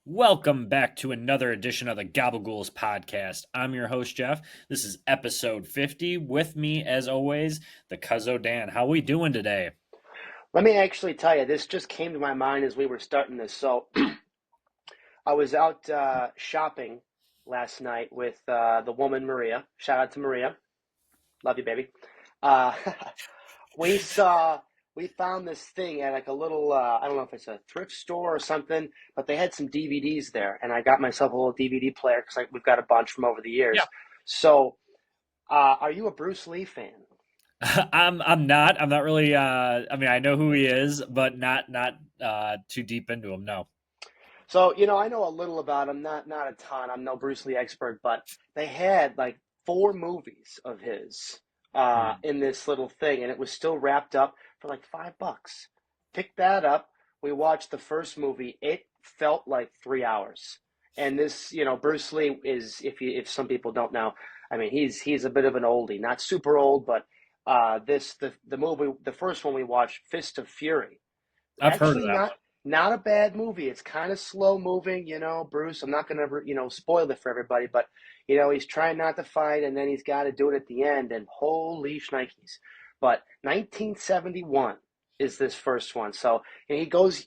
Welcome back to another edition of the Gabagools Podcast. I'm your host, Jeff. This is episode 50. With me, as always, the Cuzzo Dan. How we doing today? Let me actually tell you, this just came to my mind as we were starting this. So I was out shopping last night with the woman Maria. Shout out to Maria. Love you, baby. Uh, we saw, we found this thing at like a little, I don't know if it's a thrift store or something, but they had some DVDs there. And I got myself a little DVD player because we've got a bunch from over the years. Yeah. So are you a Bruce Lee fan? I'm not really I know who he is, but not too deep into him, no. So, I know a little about him, not a ton. I'm no Bruce Lee expert, but they had like four movies of his Hmm. in this little thing, and it was still wrapped up for like $5. Picked that up. We watched the first movie. It felt like 3 hours. And this, Bruce Lee is, if some people don't know, I mean, he's a bit of an oldie, not super old, but the movie, the first one we watched, Fist of Fury, I've heard of actually that not a bad movie. It's kind of slow moving, Bruce. I'm not gonna spoil it for everybody, but he's trying not to fight, and then he's got to do it at the end. And holy shnikes! But 1971 is this first one, so and he goes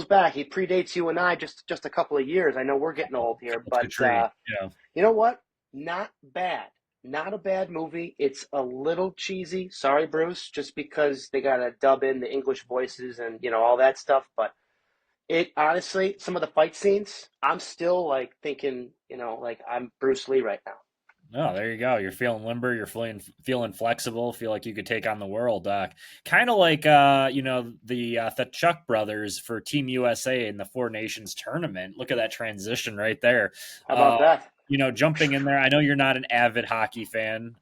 back. He predates you and I just a couple of years. I know we're getting old here, one. The but tree. Yeah. you know what? Not bad. Not a bad movie. It's a little cheesy. Sorry, Bruce, just because they got to dub in the English voices and, all that stuff. But it honestly, some of the fight scenes, I'm still like thinking, like I'm Bruce Lee right now. Oh, there you go. You're feeling limber. You're feeling flexible. Feel like you could take on the world. Kind of like the Chuck brothers for Team USA in the Four Nations tournament. Look at that transition right there. How Uh, about that? Jumping in there. I know you're not an avid hockey fan.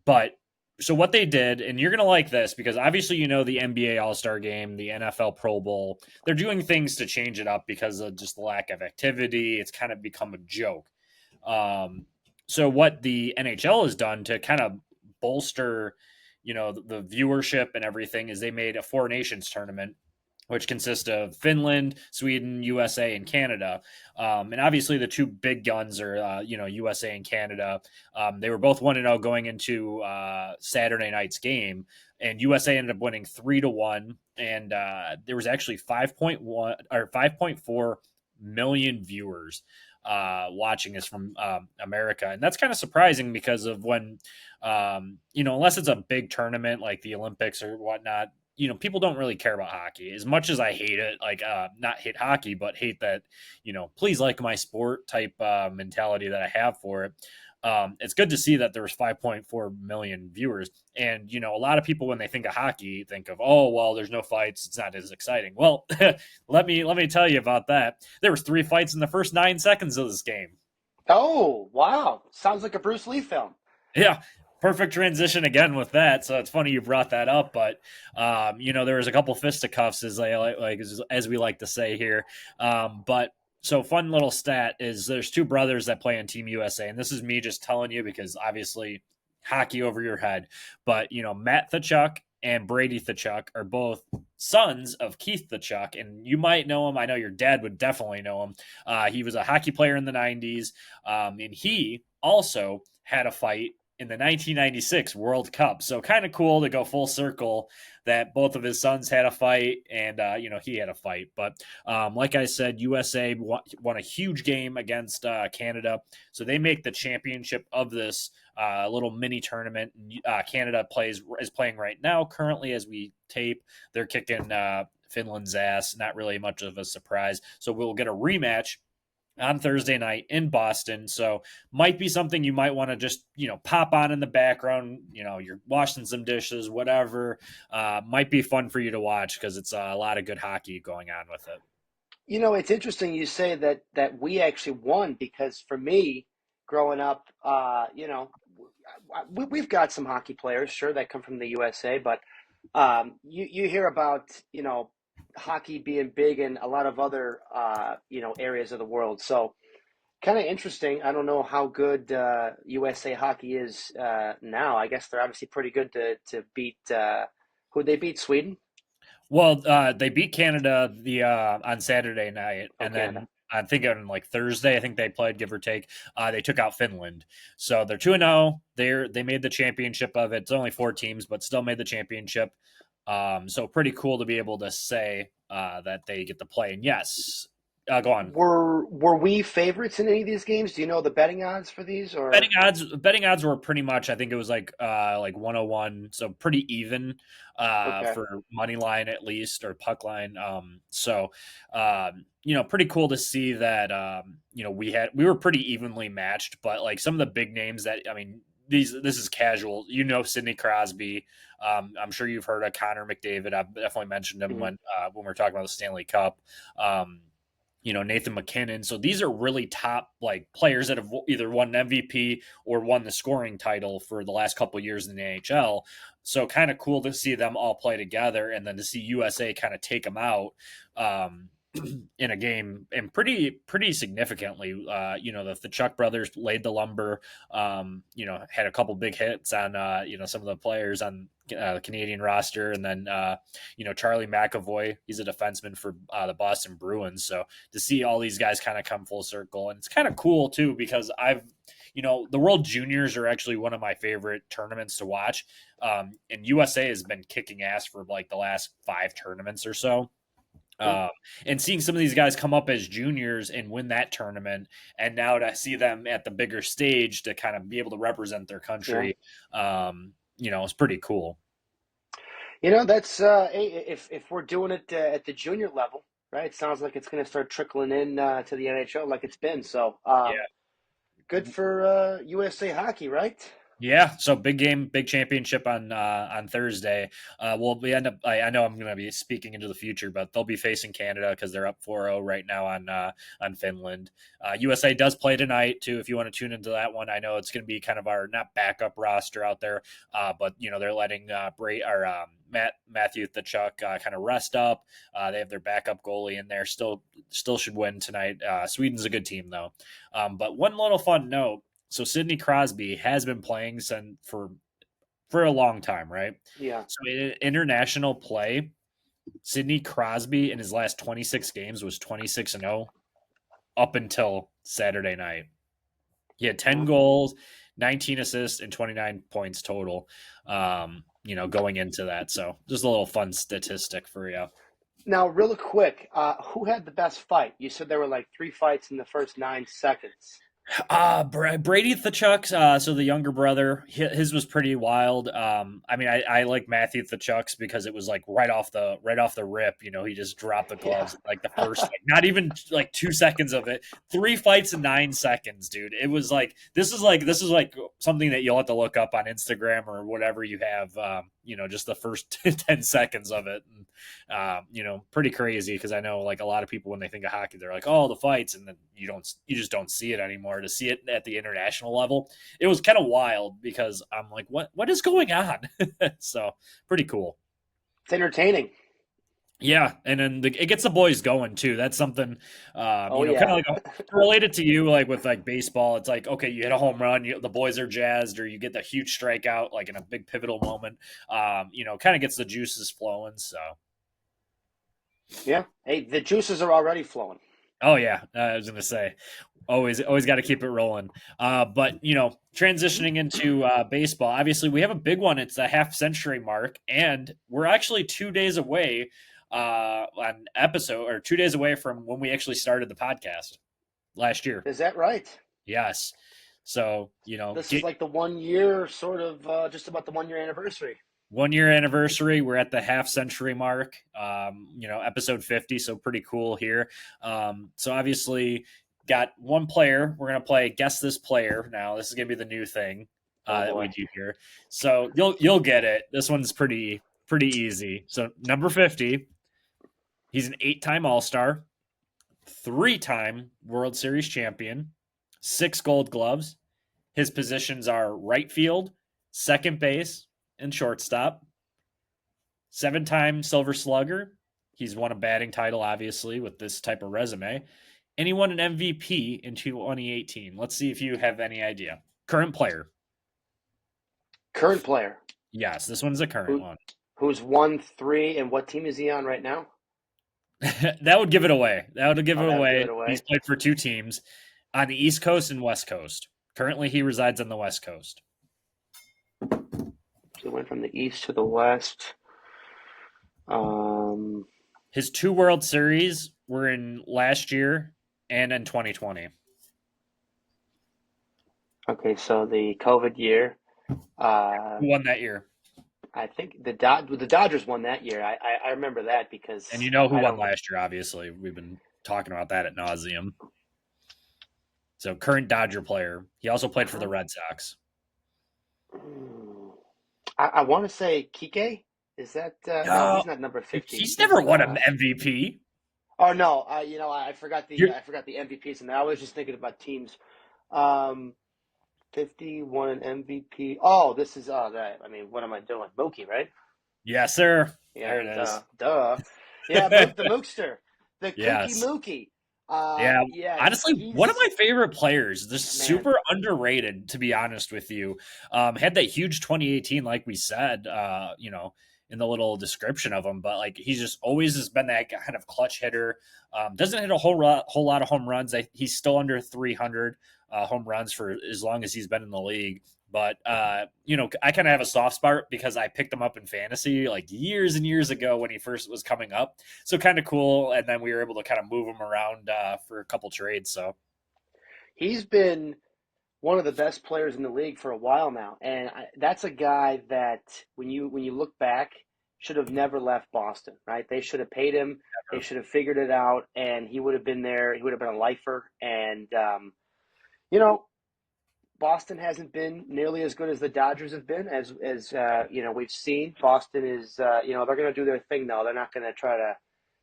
But so what they did, and you're gonna like this because obviously the NBA All Star Game, the NFL Pro Bowl. They're doing things to change it up because of just the lack of activity. It's kind of become a joke. Um, so what the NHL has done to kind of bolster, the viewership and everything is they made a Four Nations tournament, which consists of Finland, Sweden, USA, and Canada. And obviously, the two big guns are, USA and Canada. They were both 1-0 going into Saturday night's game, and USA ended up winning 3-1. And there was actually 5.1 or 5.4 million viewers watching this from America. And that's kind of surprising because of when, unless it's a big tournament like the Olympics or whatnot, people don't really care about hockey as much as I hate it. Like, not hate hockey, but hate that, please like my sport type mentality that I have for it. It's good to see that there was 5.4 million viewers. And, a lot of people, when they think of hockey, think of, oh, well, there's no fights. It's not as exciting. Well, let me tell you about that. There was 3 fights in the first 9 seconds of this game. Oh, wow. Sounds like a Bruce Lee film. Yeah, perfect transition again with that. So it's funny you brought that up, but there was a couple fisticuffs, as I like as we like to say here. But so fun little stat is there's two brothers that play in Team USA, and this is me just telling you because obviously hockey over your head. But Matt Tkachuk and Brady Tkachuk are both sons of Keith Tkachuk, and you might know him. I know your dad would definitely know him. He was a hockey player in the '90s, and he also had a fight in the 1996 World Cup. So kind of cool to go full circle that both of his sons had a fight and, he had a fight. But like I said, USA won a huge game against Canada. So they make the championship of this little mini tournament. Canada is playing right now, currently as we tape. They're kicking Finland's ass. Not really much of a surprise. So we'll get a rematch on Thursday night in Boston. So might be something you might want to just, pop on in the background. You're washing some dishes, whatever. Might be fun for you to watch because it's a lot of good hockey going on with it. It's interesting you say that we actually won because for me, growing up, we've got some hockey players, sure, that come from the USA, but you hear about hockey being big in a lot of other areas of the world. So kind of interesting. I don't know how good USA hockey is now. I guess they're obviously pretty good to beat. Who they beat? Sweden. Well, they beat Canada on Saturday night, Oh, and Canada. then I think on like Thursday, I think they played, give or take. They took out Finland, so they're 2-0. They made the championship of it. It's only 4 teams, but still made the championship. So pretty cool to be able to say that they get to play. And yes, go on. Were we favorites in any of these games? Do you know the betting odds for these or Betting odds were pretty much, I think it was like 101, so pretty even okay. for money line at least, or puck line. Pretty cool to see that we were pretty evenly matched, but like some of the big names that, I mean, this is casual, Sidney Crosby. I'm sure you've heard of Connor McDavid. I've definitely mentioned him Mhm. when we're talking about the Stanley Cup. Nathan McKinnon. So these are really top like players that have either won an MVP or won the scoring title for the last couple of years in the NHL. So kind of cool to see them all play together, and then to see USA kind of take them out in a game, and pretty significantly. The Chuck brothers laid the lumber. Had a couple big hits on some of the players on the Canadian roster, and then Charlie McAvoy, he's a defenseman for the Boston Bruins. So to see all these guys kind of come full circle, and it's kind of cool too, because the World Juniors are actually one of my favorite tournaments to watch. And USA has been kicking ass for like the last 5 tournaments or so. Yeah. Um, and seeing some of these guys come up as juniors and win that tournament, and now to see them at the bigger stage to kind of be able to represent their Yeah. country, it's pretty cool. That's if we're doing it at the junior level, right? It sounds like it's going to start trickling in to the NHL like it's been. So Yeah. good for USA hockey, right? Yeah, so big game, big championship on Thursday. We end up. I know I'm going to be speaking into the future, but they'll be facing Canada because they're up 4-0 right now on Finland. USA does play tonight too. If you want to tune into that one, I know it's going to be kind of our not backup roster out there, but they're letting Matthew Tkachuk kind of rest up. They have their backup goalie in there. Still should win tonight. Sweden's a good team though. But one little fun note. So Sidney Crosby has been playing for a long time, right? Yeah. So in international play, Sidney Crosby in his last 26 games was 26-0 up until Saturday night. He had 10 Yeah. goals, 19 assists, and 29 points total. Going into that. So just a little fun statistic for you. Now, real quick, who had the best fight? You said there were like 3 fights in the first 9 seconds. Brady Tkachuk, so the younger brother, his was pretty wild. I like Matthew Tkachuk's because it was like right off the rip. He just dropped the Yeah. gloves like the first, like not even like 2 seconds of it. 3 fights in 9 seconds, dude. It was like this is like something that you'll have to look up on Instagram or whatever you have. Just the first 10 seconds of it. And, pretty crazy because I know like a lot of people when they think of hockey, they're like, oh, the fights, and then you just don't see it anymore. To see it at the international level, it was kind of wild because I'm like, what is going on? So pretty cool. It's entertaining. Yeah, and then it gets the boys going too. That's something, Oh, kind yeah. of like related to you, like with like baseball. It's like, okay, you hit a home run, the boys are jazzed, or you get the huge strikeout, like in a big pivotal moment. Kind of gets the juices flowing. So, Yeah. Hey, the juices are already flowing. oh yeah, I was gonna say, always got to keep it rolling. But transitioning into baseball, obviously we have a big one. It's the half century mark, and we're actually 2 days away an episode, or 2 days away from when we actually started the podcast last year. Is that right? Yes. So, This is like the 1 year, sort of, just about the 1 year anniversary. 1 year anniversary. We're at the half century mark, episode 50. So pretty cool here. So obviously got one player. We're going to play Guess This Player. Now this is going to be the new thing Oh that we boy. do here. So you'll get it. This one's pretty easy. So number 50, he's an 8-time All-Star, 3-time World Series champion, 6 Gold Gloves. His positions are right field, second base, and shortstop. 7-time Silver Slugger. He's won a batting title, obviously, with this type of resume. And he won an MVP in 2018. Let's see if you have any idea. Current player. Current player. Yes, this one's a current Who one. who's won 3, and what team is he on right now? That would give it away. That would give Oh, it that would give away. it away. He's played for 2 teams on the East Coast and West Coast. Currently, he resides on the West Coast. So went from the East to the West. His 2 World Series were in last year and in 2020. Okay, so the COVID year. Who won that year? I think the Dodgers won that year. I remember that because And you know who won last year, obviously. We've been talking about that at nauseum. So current Dodger player. He also played for the Red Sox. I want to say Kike. Is that no? He's not number 50. He's never won an MVP. Oh no! I forgot the MVPs, and I was just thinking about teams. 50 won an MVP. Oh, this is that. I mean, what am I doing? Mookie, right? Yes, sir. Yeah, there it is. Duh. Yeah, the Mookster, the Yes. Kooky Mookie. Yeah. Honestly, one of my favorite players. Just super underrated, to be honest with you. Had that huge 2018, like we said. In the little description of him, but like he's just always has been that kind of clutch hitter. Doesn't hit a whole lot of home runs. He's still under 300 home runs for as long as he's been in the league. But I kind of have a soft spot because I picked him up in fantasy like years and years ago when he first was coming up. So kind of cool. And then we were able to kind of move him around for a couple trades. So he's been one of the best players in the league for a while now, and that's a guy that when you look back should have never left Boston, right? They should have paid him. Never. They should have figured it out, and he would have been there. He would have been a lifer, and Boston hasn't been nearly as good as the Dodgers have been, as we've seen. Boston is they're going to do their thing now. They're not going to try to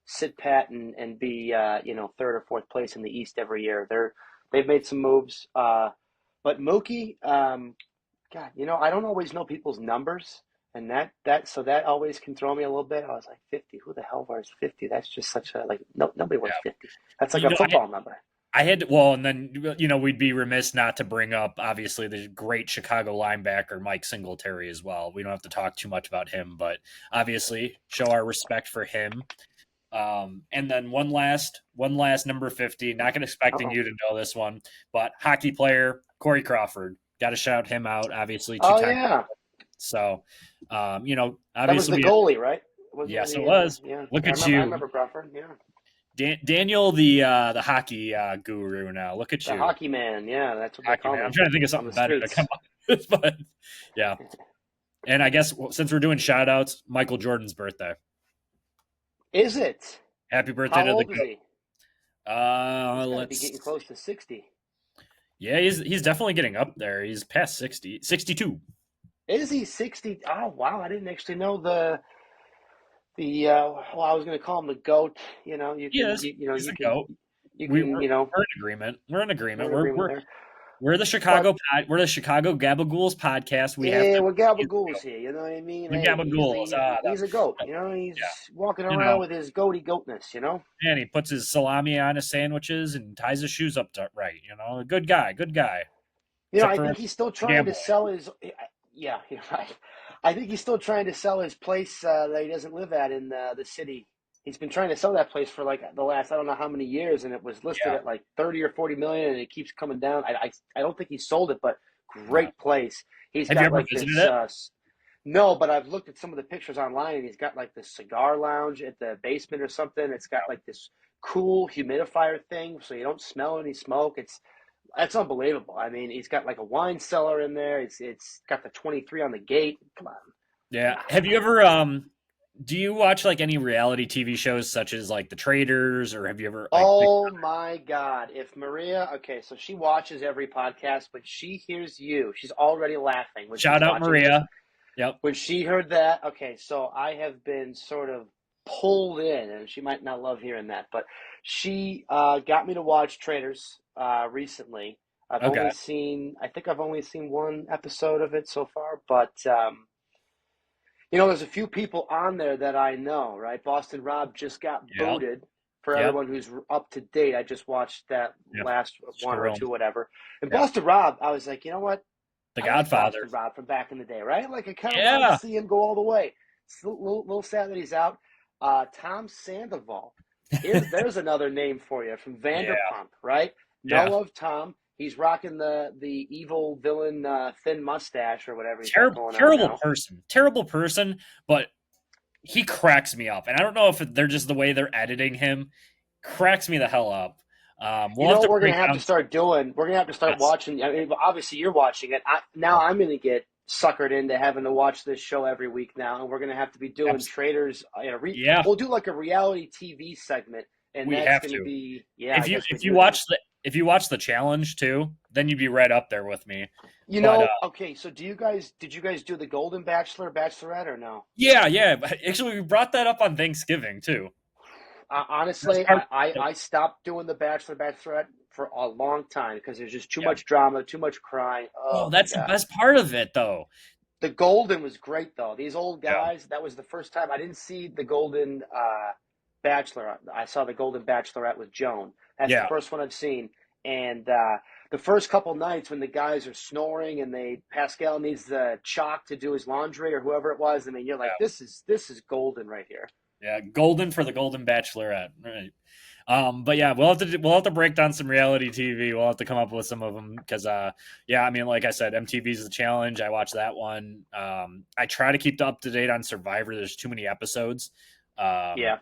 sit pat and be third or fourth place in the East every year. They've made some moves. But Mookie, God, I don't always know people's numbers, and that always can throw me a little bit. I was like, 50, who the hell wears 50? That's just such a, nobody wears 50. That's like a football number. I had, and then, we'd be remiss not to bring up, obviously, the great Chicago linebacker, Mike Singletary, as well. We don't have to talk too much about him, but obviously show our respect for him. And then one last number 50, not expecting you to know this one, but hockey player, Corey Crawford. Got to shout him out, obviously. Yeah. So, obviously. That was the goalie, right? Yes, it was. Yeah. Look at you. I remember Crawford, yeah. Daniel, the hockey guru now. Look at you. The hockey man, yeah. That's what they call him. I'm trying to think of something better to come up with, but yeah. And I guess since we're doing shout-outs, Michael Jordan's birthday. Is it? Happy birthday to the goat. Let's be getting close to 60. Yeah, he's definitely getting up there. He's past 60, 62. Is he 60? Oh wow, I didn't actually know the I was going to call him the goat. Goat. We're in agreement. We're in agreement. We're the Chicago we're the Chicago Gabagools podcast. We're Gabagools here. You know what I mean? The Gabagools. He's a goat. He's walking around with his goatness. And he puts his salami on his sandwiches and ties his shoes up right. A good guy. I think he's still trying to sell his. Yeah, you're right. I think he's still trying to sell his place that he doesn't live at in the city. He's been trying to sell that place for like the last I don't know how many years, and it was listed at like 30 or 40 million, and it keeps coming down. I don't think he sold it, but great place. Have you ever visited it? No, but I've looked at some of the pictures online, and he's got like this cigar lounge at the basement or something. It's got like this cool humidifier thing, so you don't smell any smoke. That's unbelievable. I mean, he's got like a wine cellar in there. It's got the 23 on the gate. Come on. Yeah. Have you ever do you watch like any reality TV shows such as like The Traders, or have you ever? Oh my God! If Maria, so she watches every podcast. When she hears you, she's already laughing. Shout out Maria. Yep. When she heard that, so I have been sort of pulled in, and she might not love hearing that, but she got me to watch Traders recently. I think I've only seen one episode of it so far, but there's a few people on there that I know, right? Boston Rob just got booted. For everyone who's up to date, I just watched that last one or two, whatever. And Boston Rob, I was like, you know what? The Godfather. Boston Rob from back in the day, right? Like I kind of want to see him go all the way. little sad that he's out. Tom Sandoval. There's another name for you from Yeah, Vanderpump, right? No yeah. love, Tom. He's rocking the evil villain thin mustache or whatever he's got going on now. Terrible person, but he cracks me up. And I don't know if they're just the way they're editing him, cracks me the hell up. You We'll know have what to we're gonna break have to down. start doing? We're gonna have to start Yes. watching. I mean, obviously you're watching it. Now Yep. I'm gonna get suckered into having to watch this show every week now, and we're gonna have to be doing Abs- traders. Yeah, We'll do like a reality TV segment, and we that's have gonna to. be I If you guess we if you do then. watch the if you watch the challenge too, then you'd be right up there with me. You But know, okay. So did you guys do the Golden Bachelor, Bachelorette, or no? yeah, yeah. Actually, we brought that up on Thanksgiving too. That's Honestly, part. I stopped doing the Bachelor, Bachelorette for a long time because there's just too Yeah. much drama, too much crying. Oh, Oh my that's the God. best part of it, though. The Golden was great though. These old Yeah. guys, that was the first time I didn't see the Golden Bachelor. I saw the Golden Bachelorette with Joan. That's the Yeah. first one I've seen. And the first couple nights when the guys are snoring and Pascal needs the chalk to do his laundry or whoever it was, I mean, you're like, Yeah. this is golden right here. Yeah. Golden for the Golden Bachelorette. Right. But yeah, we'll have to break down some reality TV. We'll have to come up with some of them because yeah, I mean, like I said, MTV's The Challenge. I watch that one. I try to keep up to date on Survivor. There's too many episodes. Um, Yeah.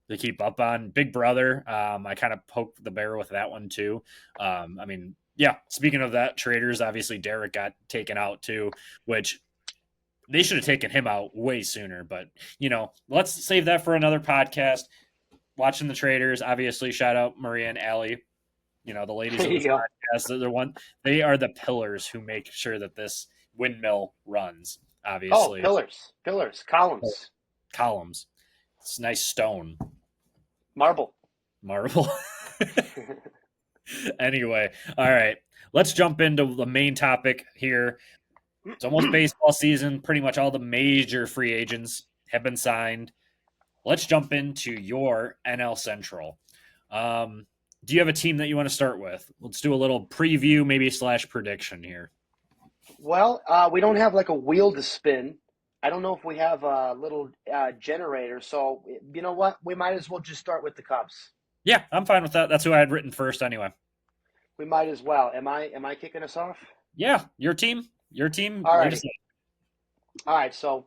to keep up on Big Brother. I kind of poked the bear with that one too. I mean, yeah. Speaking of that, traders. Obviously, Derek got taken out too, which they should have taken him out way sooner. But let's save that for another podcast. Watching the traders, obviously, shout out Maria and Allie. The ladies There of you this go. podcast. They are the pillars who make sure that this windmill runs. Oh, Obviously, pillars, columns, columns. It's nice stone, marble. marble. Anyway, all right. Let's jump into the main topic here. It's almost baseball season. Pretty much all the major free agents have been signed. Let's jump into your NL Central. Do you have a team that you want to start with? Let's do a little preview, maybe / prediction here. Well, we don't have like a wheel to spin. I don't know if we have a little generator. So you know what? We might as well just start with the Cubs. Yeah, I'm fine with that. That's who I had written first anyway. We might as well. Am I kicking us off? Yeah, your team. Your team. All Lead right. us in. All right. So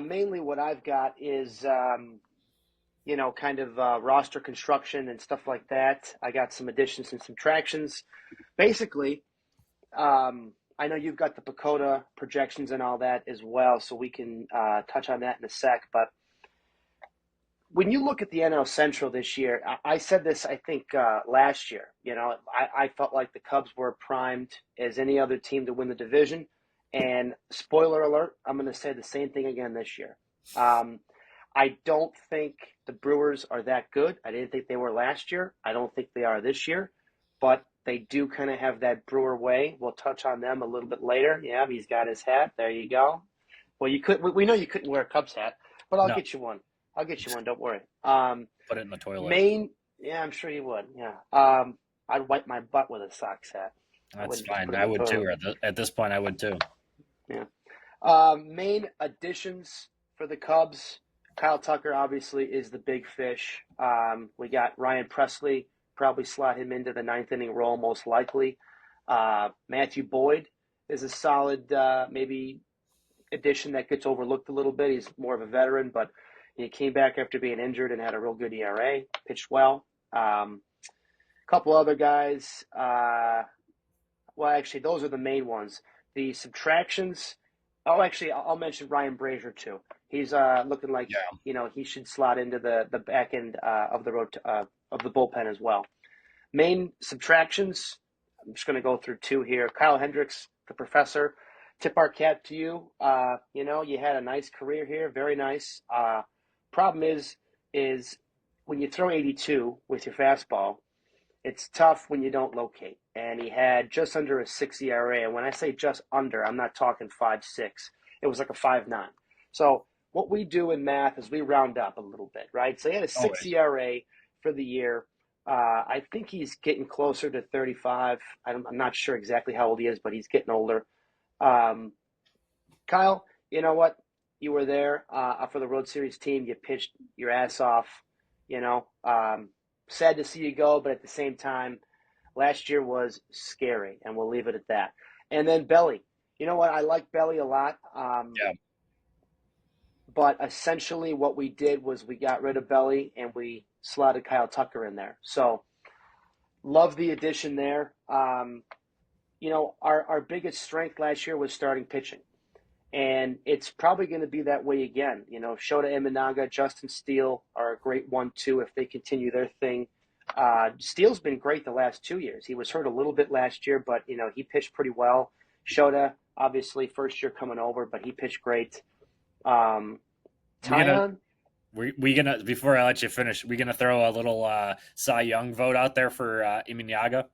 mainly what I've got is kind of roster construction and stuff like that. I got some additions and subtractions. Basically, I know you've got the Pacoda projections and all that as well, so we can touch on that in a sec. But when you look at the NL Central this year, I said this, I think, last year. I felt like the Cubs were primed as any other team to win the division. And spoiler alert, I'm going to say the same thing again this year. I don't think the Brewers are that good. I didn't think they were last year. I don't think they are this year. But they do kind of have that Brewer way. We'll touch on them a little bit later. Yeah, he's got his hat. There you go. Well, you could. We know you couldn't wear a Cubs hat, but I'll No, get you one. I'll get you one. Don't worry. put it in the toilet. Maine. Yeah, I'm sure you would. Yeah. I'd wipe my butt with a Sox hat. I That's wouldn't just fine. put it I in the would too. toilet. At this point, I would too. Yeah. Main additions for the Cubs. Kyle Tucker obviously is the big fish. We got Ryan Presley. Probably slot him into the ninth inning role most likely. Matthew Boyd is a solid maybe addition that gets overlooked a little bit. He's more of a veteran, but he came back after being injured and had a real good ERA. Pitched well. A couple other guys. Well, actually, those are the main ones. The subtractions. Oh, actually, I'll mention Ryan Brazier too. He's looking like he should slot into the back end of the road of the bullpen as well. Main subtractions. I'm just going to go through two here. Kyle Hendricks, the professor. Tip our cap to you. You had a nice career here, very nice. Problem is when you throw 82 with your fastball, it's tough when you don't locate. And he had just under a 6 ERA. And when I say just under, I'm not talking 5.6. It was like a 5.9. So what we do in math is we round up a little bit, right? So he had a 6 ERA for the year. I think he's getting closer to 35. I'm not sure exactly how old he is, but he's getting older. Kyle, you know what? you were there for the World Series team. You pitched your ass off. You know, sad to see you go, but at the same time, last year was scary, and we'll leave it at that. And then Belly. You know what? I like Belly a lot. Yeah. But essentially, what we did was we got rid of Belly and we slotted Kyle Tucker in there. So, love the addition there. You know, our biggest strength last year was starting pitching. And it's probably going to be that way again. You know, Shota Imanaga, Justin Steele are a great 1-2 if they continue their thing. Steele's been great the last 2 years. He was hurt a little bit last year, but, you know, he pitched pretty well. Shota, obviously, first year coming over, but he pitched great. Tyon? We gonna, before I let you finish, we gonna throw a little Cy Young vote out there for Imanaga?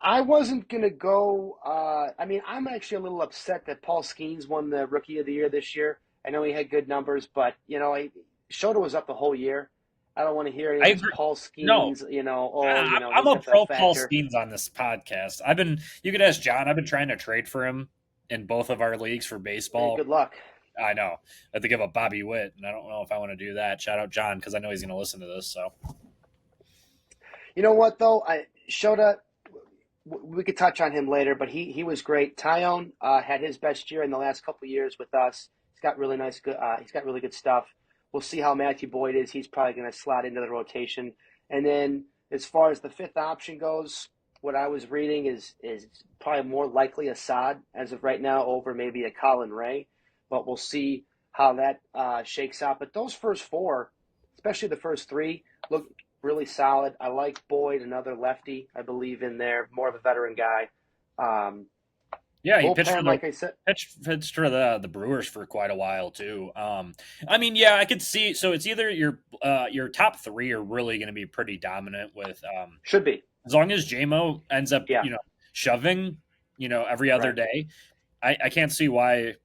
I wasn't going to go. I mean, I'm actually a little upset that Paul Skeens won the Rookie of the Year this year. I know he had good numbers, but, you know, Shota was up the whole year. I don't want to hear any of this Paul Skeens, no. you know. I'm a pro Paul Skeens on this podcast. You could ask John. I've been trying to trade for him in both of our leagues for baseball. Hey, good luck. I know. I have to give up Bobby Witt, and I don't know if I want to do that. Shout out John, because I know he's going to listen to this. So, you know what though, Shota, we could touch on him later, but he was great. Tyon had his best year in the last couple of years with us. He's got really he's got really good stuff. We'll see how Matthew Boyd is. He's probably going to slot into the rotation. And then as far as the fifth option goes, what I was reading is probably more likely Assad as of right now over maybe a Colin Ray. But we'll see how that shakes out. But those first four, especially the first three, look really solid. I like Boyd, another lefty, I believe, in there, more of a veteran guy. Yeah, he pitched for like I said, pitched for the Brewers for quite a while too. I mean, yeah, I could see. So it's either your top three are really going to be pretty dominant with should be, as long as JMO ends up shoving every other day. I can't see why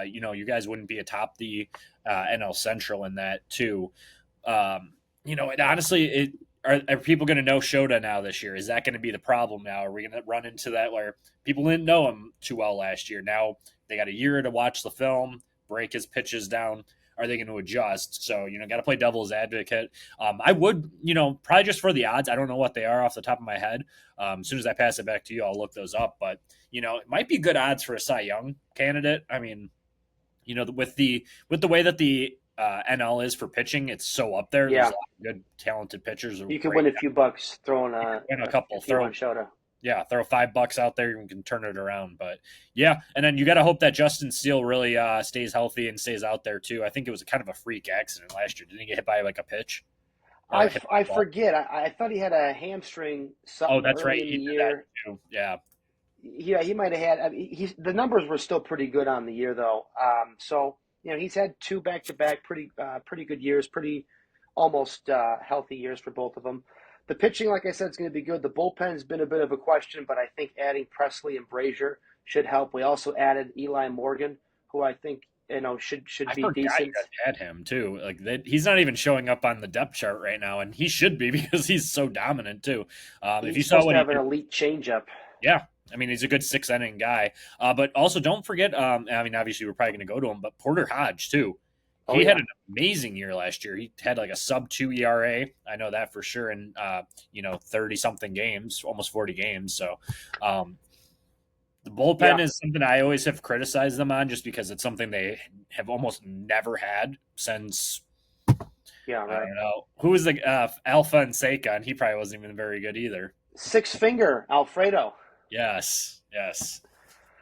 you guys wouldn't be atop the NL Central in that too. And honestly, are people going to know Shota now this year? Is that going to be the problem now? Are we going to run into that where people didn't know him too well last year? Now they got a year to watch the film, break his pitches down. Are they going to adjust? So, got to play devil's advocate. I would, probably just for the odds. I don't know what they are off the top of my head. As soon as I pass it back to you, I'll look those up. But, it might be good odds for a Cy Young candidate. I mean, with the way that the NL is for pitching, it's so up there. Yeah. There's a lot of good, talented pitchers. You can win a few bucks throwing a couple. Throw Shota. Yeah, throw $5 out there, you can turn it around. But yeah, and then you got to hope that Justin Steele really stays healthy and stays out there too. I think it was kind of a freak accident last year. Didn't he get hit by like a pitch? I forget. I thought he had a hamstring. Oh, that's right. He did that too. Yeah. Yeah, he might have had. I mean, the numbers were still pretty good on the year though. So he's had two back-to-back pretty good years, pretty almost healthy years for both of them. The pitching, like I said, is going to be good. The bullpen's been a bit of a question, but I think adding Presley and Brazier should help. We also added Eli Morgan, who I think should be decent. You guys add him too. Like he's not even showing up on the depth chart right now, and he should be because he's so dominant too. If you saw what he have an elite changeup. Yeah. I mean, he's a good 6-inning guy. But also don't forget, I mean, obviously we're probably going to go to him, but Porter Hodge too. He had an amazing year last year. He had like a sub-2 ERA. I know that for sure in 30-something games, almost 40 games. So the bullpen is something I always have criticized them on just because it's something they have almost never had since right. I don't know. Who was the Alpha and Seika, and he probably wasn't even very good either. Six Finger Alfredo. Yes.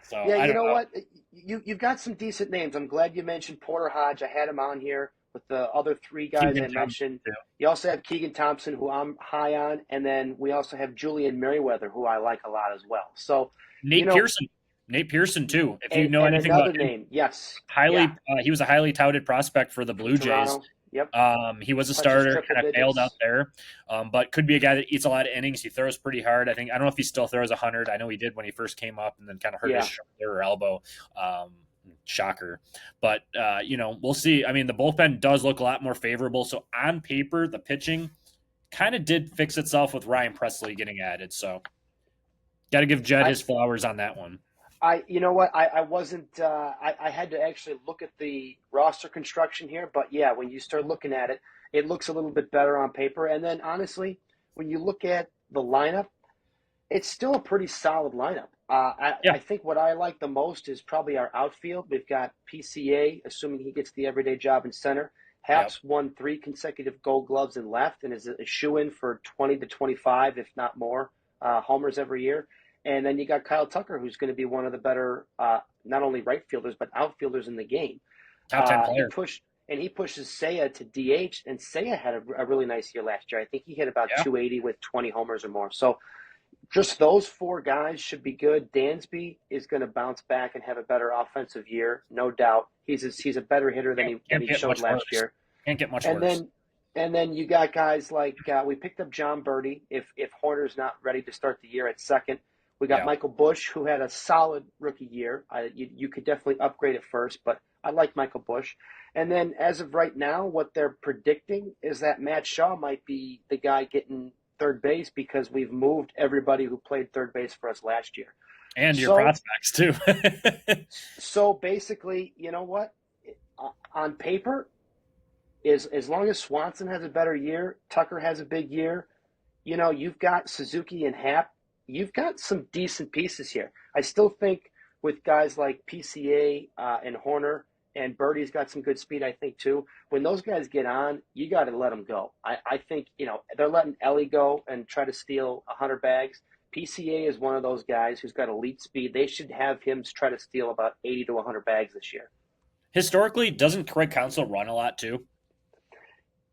So yeah, you know what? You've got some decent names. I'm glad you mentioned Porter Hodge. I had him on here with the other three guys I mentioned. You also have Keegan Thompson, who I'm high on, and then we also have Julian Merriweather, who I like a lot as well. So Nate Pearson too. If you know anything about him, yes, he was a highly touted prospect for the Blue Jays. Yep. He was a starter, kind of failed out there, but could be a guy that eats a lot of innings. He throws pretty hard. I don't know if he still throws 100. I know he did when he first came up, and then kind of hurt his shoulder or elbow. Shocker, but we'll see. I mean, the bullpen does look a lot more favorable. So on paper, the pitching kind of did fix itself with Ryan Presley getting added. So got to give Jed his flowers on that one. You know what? I wasn't. I had to actually look at the roster construction here, but yeah, when you start looking at it, it looks a little bit better on paper. And then honestly, when you look at the lineup, it's still a pretty solid lineup. Yeah. I think what I like the most is probably our outfield. We've got PCA, assuming he gets the everyday job in center. Yep. Haps won 3 consecutive Gold Gloves in left and is a shoe in for 20 to 25, if not more, homers every year. And then you got Kyle Tucker, who's going to be one of the better not only right fielders but outfielders in the game. Top 10 He player. pushes Seiya to DH, and Seiya had a really nice year last year. I think he hit about Yeah. 280 with 20 homers or more. So just those four guys should be good. Dansby is going to bounce back and have a better offensive year, no doubt. He's a better hitter than Can't he get showed much last worse. year. Can't get much And worse. then you got guys like we picked up John Birdie if Horner's not ready to start the year at second. We got Yeah. Michael Bush, who had a solid rookie year. You could definitely upgrade at first, but I like Michael Bush. And then as of right now, what they're predicting is that Matt Shaw might be the guy getting third base because we've moved everybody who played third base for us last year. And your So prospects too. so basically, you know what? On paper, is as long as Swanson has a better year, Tucker has a big year, you've got Suzuki and Happ, you've got some decent pieces here. I still think with guys like PCA and Horner, and Birdie's got some good speed, I think, too. When those guys get on, you got to let them go. I think, they're letting Ellie go and try to steal 100 bags. PCA is one of those guys who's got elite speed. They should have him try to steal about 80 to 100 bags this year. Historically, doesn't Craig Counsell run a lot too?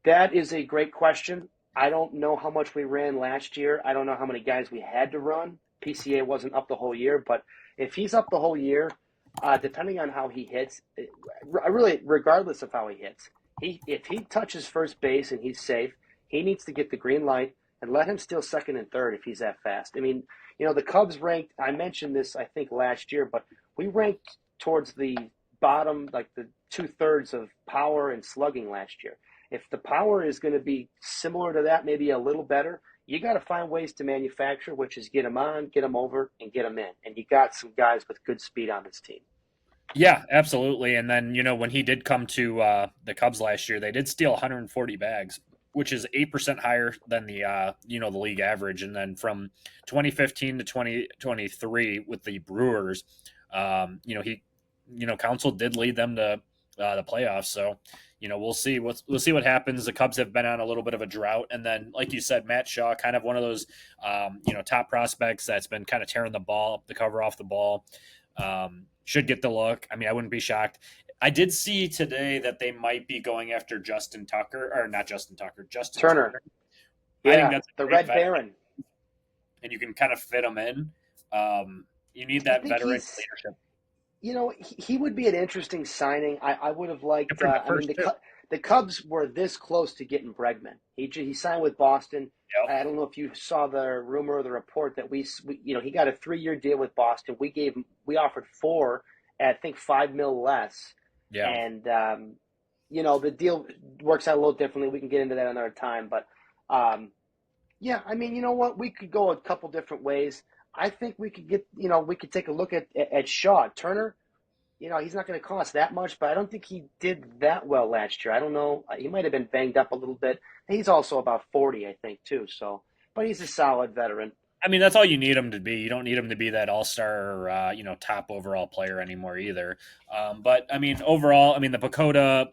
That is a great question. I don't know how much we ran last year. I don't know how many guys we had to run. PCA wasn't up the whole year, but if he's up the whole year, depending on how he hits, really, regardless of how he hits, if he touches first base and he's safe, he needs to get the green light and let him steal second and third if he's that fast. I mean, the Cubs ranked, I mentioned this, I think, last year, but we ranked towards the bottom, like the 2/3 of power and slugging last year. If the power is going to be similar to that, maybe a little better, you got to find ways to manufacture, which is get them on, get them over, and get them in. And you got some guys with good speed on this team. Yeah, absolutely. And then, when he did come to the Cubs last year, they did steal 140 bags, which is 8% higher than the league average. And then from 2015 to 2023 with the Brewers, Council did lead them to the playoffs. So, we'll see what happens. The Cubs have been on a little bit of a drought, and then, like you said, Matt Shaw, kind of one of those, top prospects that's been kind of tearing the cover off the ball. Should get the look. I mean, I wouldn't be shocked. I did see today that they might be going after Justin Tucker, or not Justin Tucker, Justin Turner. Yeah, I think that's the Red Baron, and you can kind of fit him in. You need that veteran leadership. He would be an interesting signing. I would have liked. The Cubs were this close to getting Bregman. He signed with Boston. Yep. I don't know if you saw the rumor or the report that we he got a 3-year deal with Boston. We offered 4 at, I think, $5 million less. Yeah. And the deal works out a little differently. We can get into that another time. But yeah, I mean, you know what? We could go a couple different ways. I think we could we could take a look at Shaw. Turner, he's not going to cost that much, but I don't think he did that well last year. I don't know. He might have been banged up a little bit. He's also about 40, I think, too. So, but he's a solid veteran. I mean, that's all you need him to be. You don't need him to be that all-star, top overall player anymore either. But I mean, overall, the Pacoda,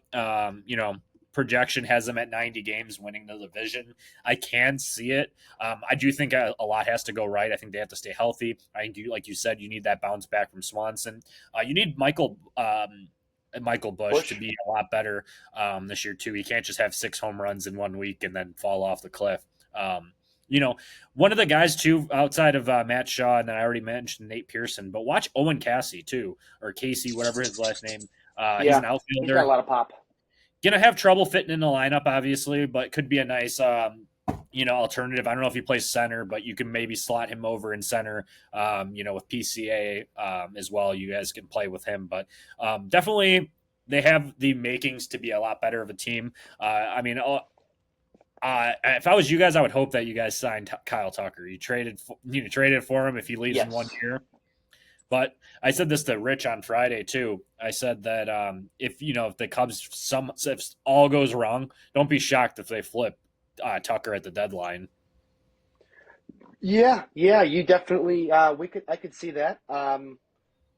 projection has them at 90 games winning the division. I can see it. I do think a lot has to go right. I think they have to stay healthy. I think, like you said, you need that bounce back from Swanson. You need Michael Bush to be a lot better this year too. He can't just have 6 home runs in 1 week and then fall off the cliff. One of the guys too, outside of Matt Shaw, and then I already mentioned Nate Pearson, but watch Owen Casey too, or Casey, whatever his last name. He's an outfielder. He's got a lot of pop. Gonna have trouble fitting in the lineup, obviously, but could be a nice, alternative. I don't know if he plays center, but you can maybe slot him over in center, with PCA as well. You guys can play with him, but definitely they have the makings to be a lot better of a team. If I was you guys, I would hope that you guys signed Kyle Tucker. You traded for him if he leaves in 1 year. But I said this to Rich on Friday too. I said that if the Cubs if all goes wrong, don't be shocked if they flip Tucker at the deadline. Yeah, yeah, you definitely I could see that.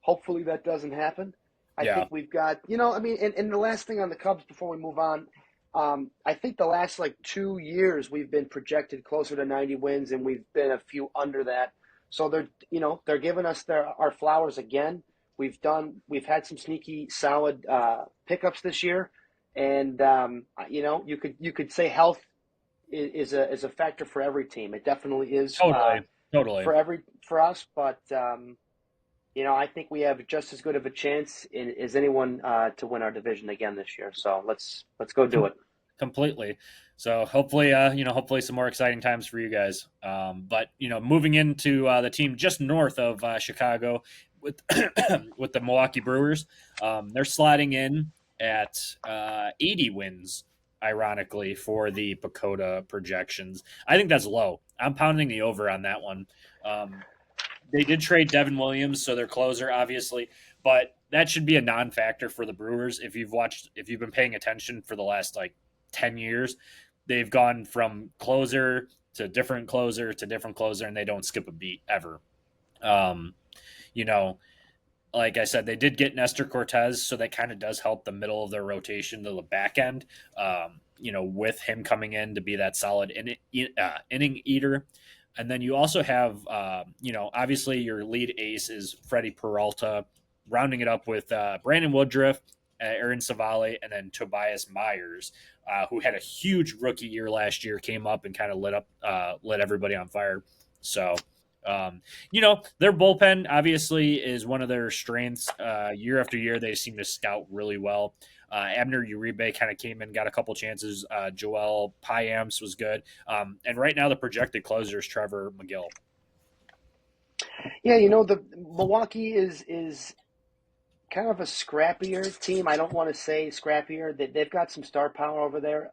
Hopefully that doesn't happen. I Yeah. think we've got, I mean, and the last thing on the Cubs before we move on, I think the last like 2 years we've been projected closer to 90 wins and we've been a few under that. So they're giving us our flowers again. We've had some sneaky solid pickups this year, and you could say health is a factor for every team. It definitely is Totally. for us, but I think we have just as good of a chance as anyone to win our division again this year. So let's go do it. Completely. So hopefully some more exciting times for you guys. But moving into the team just north of Chicago with with the Milwaukee Brewers, they're sliding in at 80 wins. Ironically, for the Pacoda projections, I think that's low. I'm pounding the over on that one. They did trade Devin Williams, so their closer, obviously, but that should be a non-factor for the Brewers. If you've been paying attention for the last like 10 years, they've gone from closer to different closer to different closer, and they don't skip a beat ever. Um, you know, like I said, they did get Nestor Cortez, so that kind of does help the middle of their rotation to the back end. With him coming in to be that solid inning eater. And then you also have, obviously your lead ace is Freddie Peralta, rounding it up with Brandon Woodruff, Aaron Savale, and then Tobias Myers, who had a huge rookie year last year, came up and kind of lit everybody on fire. So, their bullpen obviously is one of their strengths. Year after year, they seem to scout really well. Abner Uribe kind of came in, got a couple chances. Joel Payamps was good. And right now, the projected closer is Trevor McGill. Yeah, the Milwaukee is kind of a scrappier team. I don't want to say scrappier. They've got some star power over there.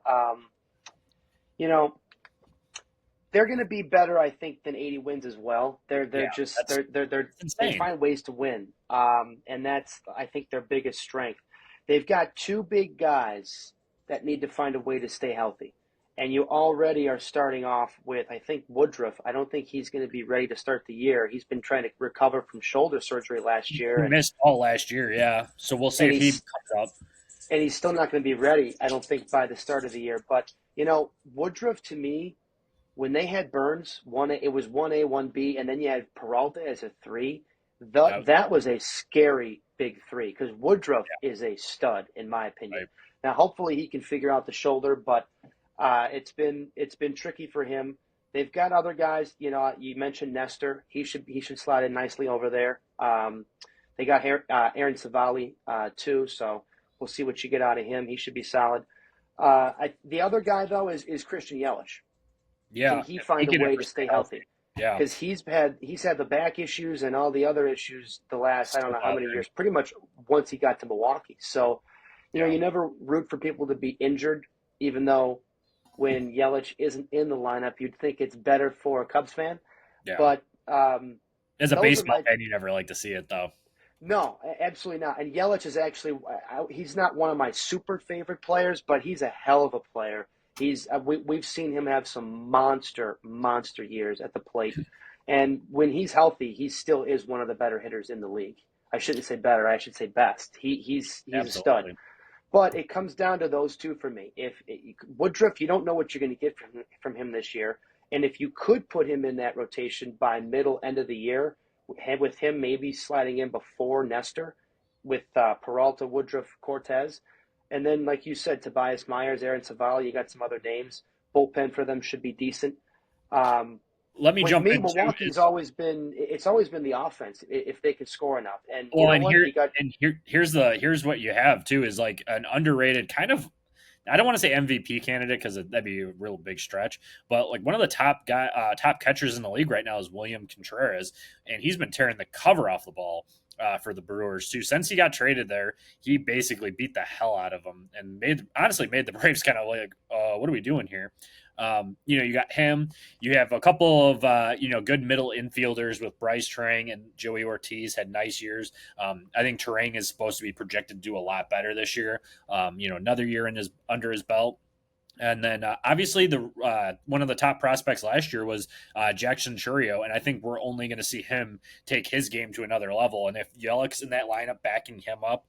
You know, they're going to be better, I think, than 80 wins as well. They're just they Insane. find ways to win, and that's I think their biggest strength. They've got two big guys that need to find a way to stay healthy, and you already are starting off with I think Woodruff. I don't think he's going to be ready to start the year. He's been trying to recover from shoulder surgery last He year, missed all last year, yeah. So we'll see and if he he's comes up. and he's still not going to be ready. I don't think by the start of the year. But Woodruff to me, when they had Burns, it was 1A, 1B, and then you had Peralta as a 3. That was a scary big 3 because Woodruff is a stud, in my opinion. Right. Now, hopefully he can figure out the shoulder, but it's been tricky for him. They've got other guys. You mentioned Nestor. He should slide in nicely over there. They got Aaron Savali too, so we'll see what you get out of him. He should be solid. The other guy though is Christian Yelich. Yeah. Can he find a way to stay healthy? Yeah. Because he's had the back issues and all the other issues the last I don't know how many years. Pretty much once he got to Milwaukee. So, you never root for people to be injured, even though when Yelich isn't in the lineup, you'd think it's better for a Cubs fan. Yeah. But as a baseball fan, you never like to see it though. No, absolutely not. And Yelich is actually he's not one of my super favorite players, but he's a hell of a player. We've seen him have some monster years at the plate, and when he's healthy, he still is one of the better hitters in the league. I shouldn't say better; I should say best. He's a stud. But it comes down to those two for me. If Woodruff, you don't know what you're going to get from him this year, and if you could put him in that rotation by end of the year, with him maybe sliding in before Nestor, with Peralta, Woodruff, Cortez. And then, like you said, Tobias Myers, Aaron Savali, you got some other names. Bullpen for them should be decent. Let me jump in. Milwaukee's always been the offense if they can score enough. And here's what you have too is like an underrated kind of. I don't want to say MVP candidate because that'd be a real big stretch, but like one of the top catchers in the league right now is William Contreras, and he's been tearing the cover off the ball for the Brewers too. Since he got traded there, he basically beat the hell out of them and made the Braves kind of like, what are we doing here? You got him. You have a couple of good middle infielders with Bryce Trang and Joey Ortiz had nice years. I think Trang is supposed to be projected to do a lot better this year. Another year under his belt. And then obviously the one of the top prospects last year was Jackson Churio, and I think we're only going to see him take his game to another level. And if Yelik's in that lineup backing him up,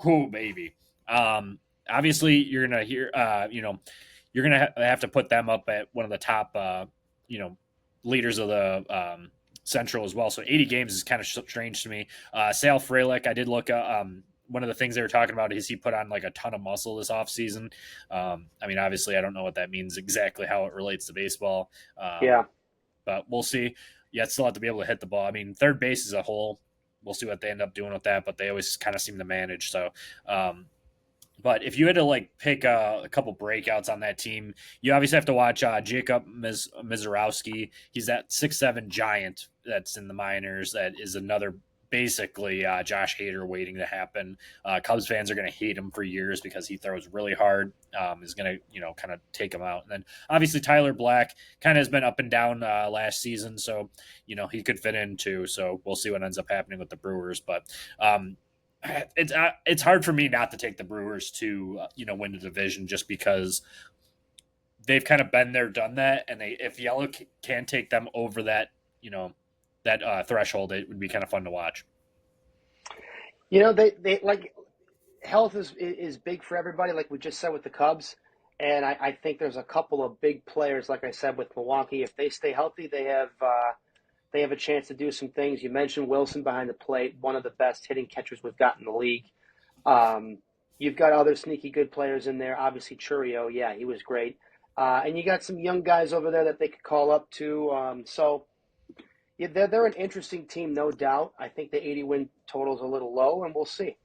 whoo baby. Obviously you're going to hear you're going to have to put them up at one of the top leaders of the Central as well. So 80 games is kind of strange to me. Sal Frelick, I did look one of the things they were talking about is he put on like a ton of muscle this offseason. Obviously, I don't know what that means exactly, how it relates to baseball. But we'll see. Yeah, still have to be able to hit the ball. I mean, third base as a whole, we'll see what they end up doing with that, but they always kind of seem to manage. So, but if you had to pick a couple breakouts on that team, you obviously have to watch Jacob Mizorowski. He's that 6'7" giant that's in the minors. That is another basically Josh Hader waiting to happen. Cubs fans are going to hate him for years because he throws really hard. Is going to kind of take him out. And then obviously Tyler Black kind of has been up and down last season, so he could fit in too. So we'll see what ends up happening with the Brewers. But it's hard for me not to take the Brewers to win the division just because they've kind of been there, done that, and if Yellow can take them over that that threshold, it would be kind of fun to watch. They like health is big for everybody, like we just said with the Cubs. And I think there's a couple of big players, like I said, with Milwaukee. If they stay healthy, they have a chance to do some things. You mentioned Wilson behind the plate, one of the best hitting catchers we've got in the league. You've got other sneaky good players in there. Obviously, Churio, yeah, he was great. And you got some young guys over there that they could call up to. Yeah, they're an interesting team, no doubt. I think the 80-win total is a little low, and we'll see.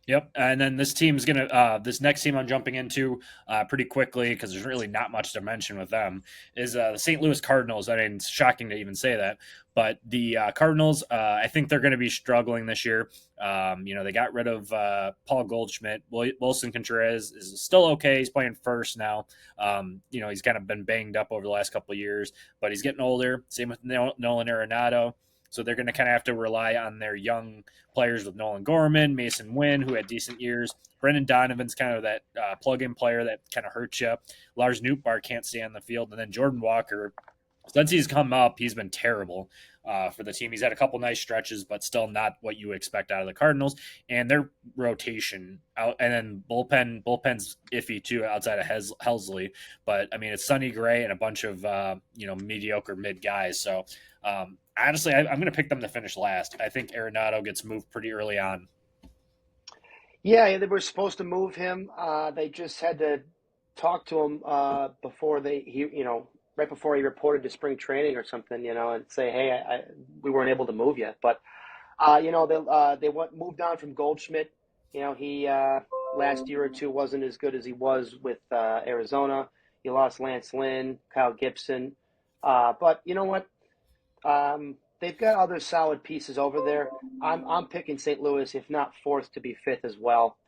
Yep, and then this next team I'm jumping into pretty quickly because there's really not much to mention with them is the St. Louis Cardinals. I mean, it's shocking to even say that, but the Cardinals, I think they're going to be struggling this year. They got rid of Paul Goldschmidt. Wilson Contreras is still okay. He's playing first now. He's kind of been banged up over the last couple of years, but he's getting older. Same with Nolan Arenado. So they're going to kind of have to rely on their young players with Nolan Gorman, Mason Wynn, who had decent years. Brendan Donovan's kind of that plug-in player that kind of hurts you. Lars Nootbaar can't stay on the field. And then Jordan Walker, since he's come up, he's been terrible for the team. He's had a couple nice stretches, but still not what you expect out of the Cardinals. And their rotation out, and then bullpen's iffy too outside of Helsley. But I mean, it's Sonny Gray and a bunch of mediocre mid guys. So honestly, I'm going to pick them to finish last. I think Arenado gets moved pretty early on. Yeah, they were supposed to move him. They just had to talk to him before right before he reported to spring training or something, and say, hey, we weren't able to move yet. But, they moved on from Goldschmidt. He last year or two wasn't as good as he was with Arizona. You lost Lance Lynn, Kyle Gibson. But you know what? They've got other solid pieces over there. I'm picking St. Louis, if not fourth, to be fifth as well.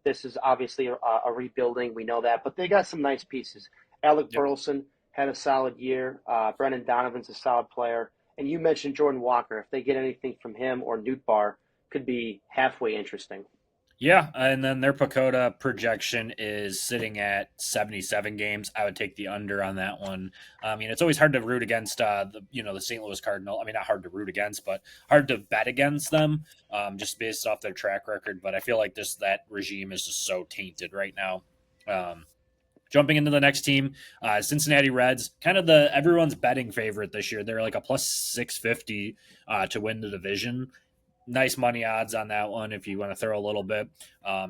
This is obviously a rebuilding. We know that. But they got some nice pieces. Alec Burleson had a solid year. Brendan Donovan's a solid player. And you mentioned Jordan Walker. If they get anything from him or Nootbaar, could be halfway interesting. Yeah, and then their PECOTA projection is sitting at 77 games. I would take the under on that one. I mean, it's always hard to root against the St. Louis Cardinal. I mean, not hard to root against, but hard to bet against them just based off their track record. But I feel like that regime is just so tainted right now. Jumping into the next team, Cincinnati Reds, kind of everyone's betting favorite this year. They're like a plus 650 to win the division. Nice money odds on that one if you want to throw a little bit.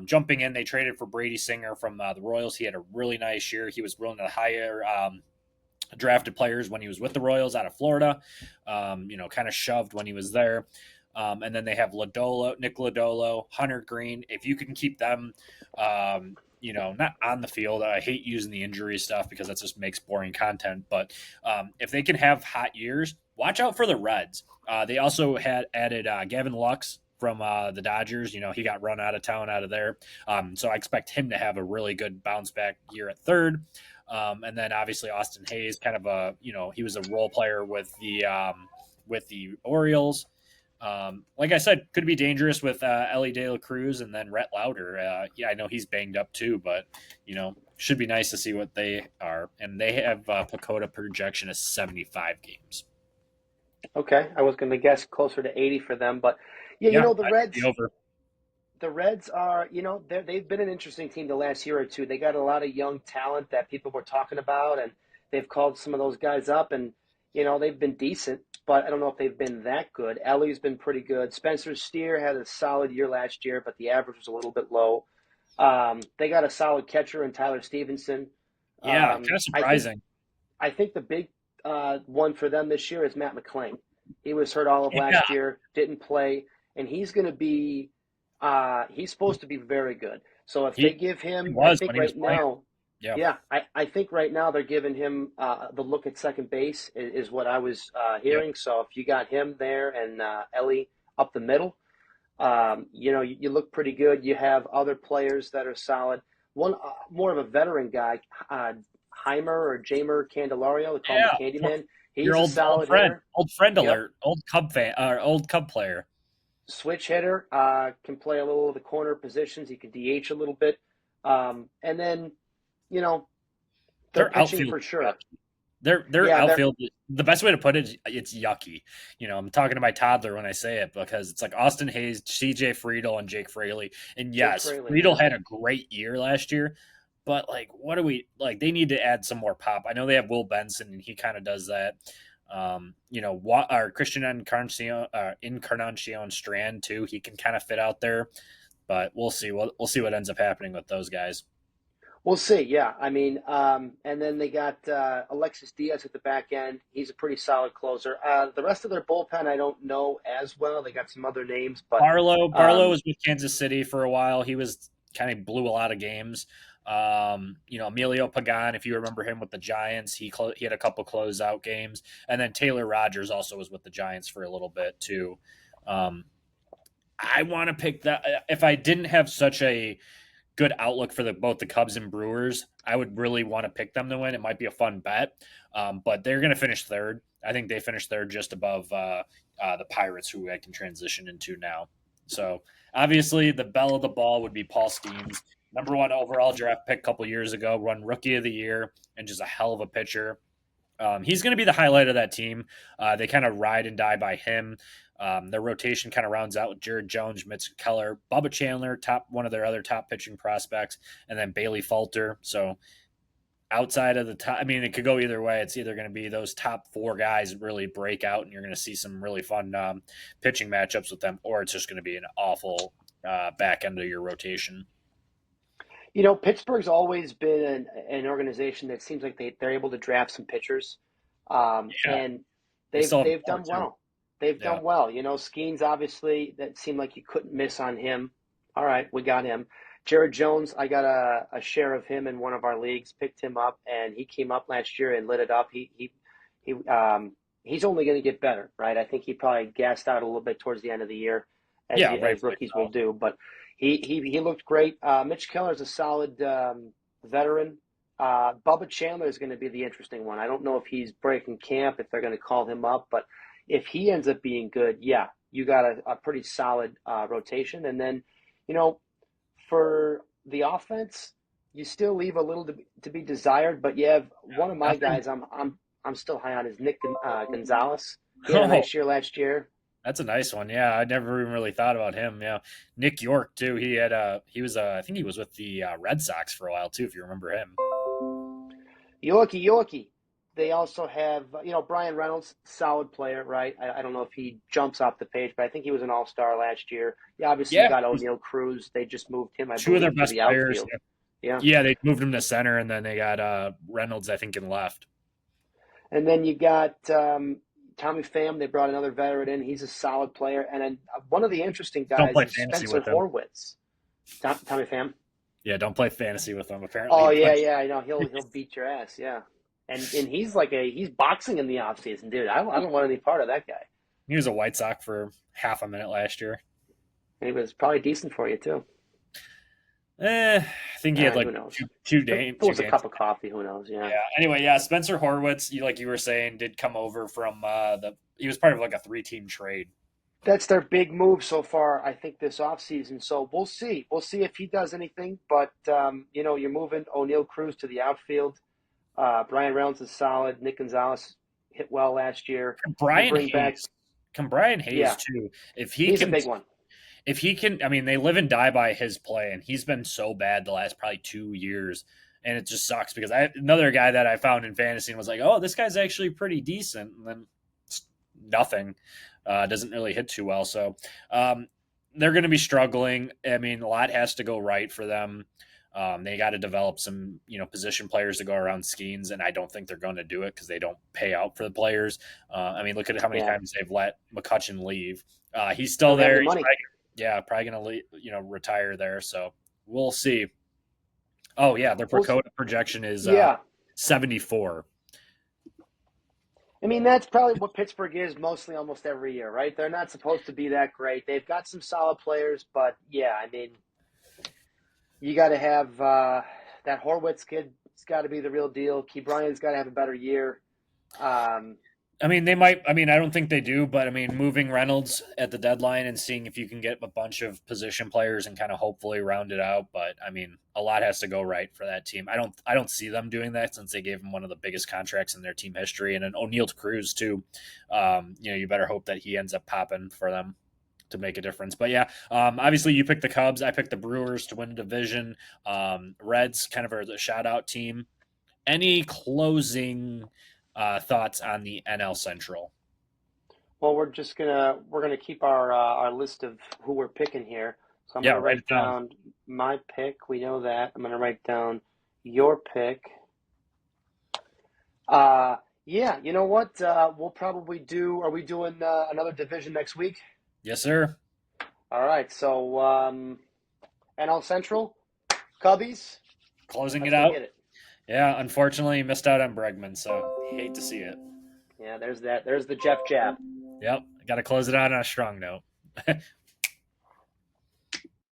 Jumping in, they traded for Brady Singer from the Royals. He had a really nice year. He was one of the higher drafted players when he was with the Royals out of Florida. Kind of shoved when he was there. And then they have Nick Lodolo, Hunter Green. If you can keep them, not on the field. I hate using the injury stuff because that just makes boring content. But if they can have hot years, watch out for the Reds. They also had added Gavin Lux from the Dodgers. He got run out of town out of there. So I expect him to have a really good bounce back year at third. And then obviously Austin Hayes, kind of a he was a role player with the Orioles. Like I said, could be dangerous with Ellie De La Cruz and then Rhett Lauder. Yeah, I know he's banged up too, but should be nice to see what they are. And they have Pacoda projection as 75 games. Okay, I was going to guess closer to 80 for them, but yeah, Yeah, the I'd be Reds. over. The Reds are, they've been an interesting team the last year or two. They got a lot of young talent that people were talking about, and they've called some of those guys up, and they've been decent, but I don't know if they've been that good. Ellie's been pretty good. Spencer Steer had a solid year last year, but the average was a little bit low. They got a solid catcher in Tyler Stevenson. Yeah, kind of I think surprising. I think the big one for them this year is Matt McClain. He was hurt all of Yeah, last year, didn't play, and he's going to be. He's supposed to be very good. So if they he, give he him, I was think when he was right playing. now, Yeah, yeah, I think right now they're giving him the look at second base is what I was yep. hearing. So if you got him there and Ellie up the middle, you look pretty good. You have other players that are solid. One more of a veteran guy, Heimer or Jamer Candelario, they call him Yeah. the Candyman. Your He's a old solid friend, hitter. old friend Yep. alert, old Cub fan, old Cub player. Switch hitter, can play a little of the corner positions. He can DH a little bit. And then, you know, they're Their pitching outfield, for sure. their Yeah, they're outfield. The best way to put it, it's yucky. I'm talking to my toddler when I say it because it's like Austin Hayes, C.J. Friedel, and Jake Fraley. And Jake yes, Fraley. Friedel Yeah. had a great year last year, but like, what do we like? They need to add some more pop. I know they have Will Benson, and he kind of does that. What our Christian Encarnacion Strand too. He can kind of fit out there, but we'll see. We'll see what ends up happening with those guys. We'll see. Yeah. I mean, and then they got Alexis Diaz at the back end. He's a pretty solid closer. The rest of their bullpen, I don't know as well. They got some other names, but Barlow um, was with Kansas City for a while. He was kind of blew a lot of games. Emilio Pagan, if you remember him with the Giants, he had a couple closeout games, and then Taylor Rogers also was with the Giants for a little bit too. Um, I want to pick that. If I didn't have such a good outlook for both the Cubs and Brewers, I would really want to pick them to win. It might be a fun bet, but they're going to finish third. I think they finished third just above the Pirates, who I can transition into now. So obviously, the belle of the ball would be Paul Skeens, number one overall draft pick a couple years ago, run Rookie of the Year, and just a hell of a pitcher. He's going to be the highlight of that team. They kind of ride and die by him. Their rotation kind of rounds out with Jared Jones, Mitch Keller, Bubba Chandler, one of their other top pitching prospects, and then Bailey Falter. So outside of the top, I mean, it could go either way. It's either going to be those top four guys really break out, and you're going to see some really fun pitching matchups with them, or it's just going to be an awful back end of your rotation. Pittsburgh's always been an organization that seems like they're able to draft some pitchers, Yeah, and they still have they've more done too. well. They've Yeah, done well. Skeens, obviously, that seemed like you couldn't miss on him. All right, we got him. Jared Jones, I got a share of him in one of our leagues, picked him up, and he came up last year and lit it up. He's only going to get better, right? I think he probably gassed out a little bit towards the end of the year, yeah, as rightfully rookies so. will do. But he looked great. Mitch Keller is a solid veteran. Bubba Chandler is going to be the interesting one. I don't know if he's breaking camp, if they're going to call him up, but if he ends up being good, yeah, you got a pretty solid rotation. And then, for the offense, you still leave a little to be desired. But you have one of my Nothing. guys. I'm still high on is Nick Gonzalez. He had a Oh, nice year last year. that's a nice one. Yeah, I never even really thought about him. Yeah, Nick York too. I think he was with the Red Sox for a while too, if you remember him. Yorkie, Yorkie. They also have, Brian Reynolds, solid player, right? I don't know if he jumps off the page, but I think he was an all-star last year. Yeah, obviously you Yeah, got O'Neal Cruz. They just moved him, I two of their believe, to best the players. outfield. Yeah. Yeah, they moved him to center, and then they got Reynolds, I think, in left. And then you got Tommy Pham. They brought another veteran in. He's a solid player. And then one of the interesting Don't guys play is fantasy Spencer with him. Horwitz. Tommy Pham. Yeah, don't play fantasy with him. Apparently, Oh he yeah, plays. yeah, I know. He'll beat your ass. Yeah. And he's he's boxing in the offseason, dude. I don't want any part of that guy. He was a White Sox for half a minute last year. And he was probably decent for you too. I think he had like Who knows? two, If game, it two was a games. cup of coffee, who knows? Yeah. Yeah. Anyway, yeah, Spencer Horwitz, like you were saying, did come over from he was part of like a 3-team trade. That's their big move so far, I think, this offseason. So we'll see. We'll see if he does anything. But, you're moving O'Neal Cruz to the outfield. Brian Reynolds is solid. Nick Gonzalez hit well last year. You Brian bring back, Hayes. Brian Hayes yeah, too. he's a big one. If he can, I mean, they live and die by his play, and he's been so bad the last probably 2 years, and it just sucks because another guy that I found in fantasy and was like, oh, this guy's actually pretty decent, and then nothing. Doesn't really hit too well, so they're going to be struggling. I mean, a lot has to go right for them. They got to develop some, position players to go around Skeens, and I don't think they're going to do it because they don't pay out for the players. I mean, look at how many Yeah. times they've let McCutcheon leave. He's still Don't have there. the money. Probably going to retire there. So we'll see. Oh yeah, their Dakota projection is Yeah. 74. I mean, that's probably what Pittsburgh is mostly almost every year, right? They're not supposed to be that great. They've got some solid players, but yeah, I mean, you got to have that Horwitz kid. It's got to be the real deal. Key Bryant's got to have a better year. I mean, they might. I mean, I don't think they do, but I mean, moving Reynolds at the deadline and seeing if you can get a bunch of position players and kind of hopefully round it out. But I mean, a lot has to go right for that team. I don't see them doing that since they gave him one of the biggest contracts in their team history, and an O'Neal Cruz too. You better hope that he ends up popping for them to make a difference. But yeah, obviously you picked the Cubs. I picked the Brewers to win the division. Reds kind of are the shout out team. Any closing thoughts on the NL Central? Well, we're gonna keep our list of who we're picking here. So I'm gonna Write write it down. down my pick. We know that. I'm gonna write down your pick. Yeah, you know what? We'll probably do. Are we doing another division next week? Yes, sir. All right. So NL Central, Cubbies. Closing Let's it go out. get it. Yeah, unfortunately, you missed out on Bregman, so hate to see it. Yeah, there's that. There's the Jeff Jab. Yep, got to close it out on a strong note.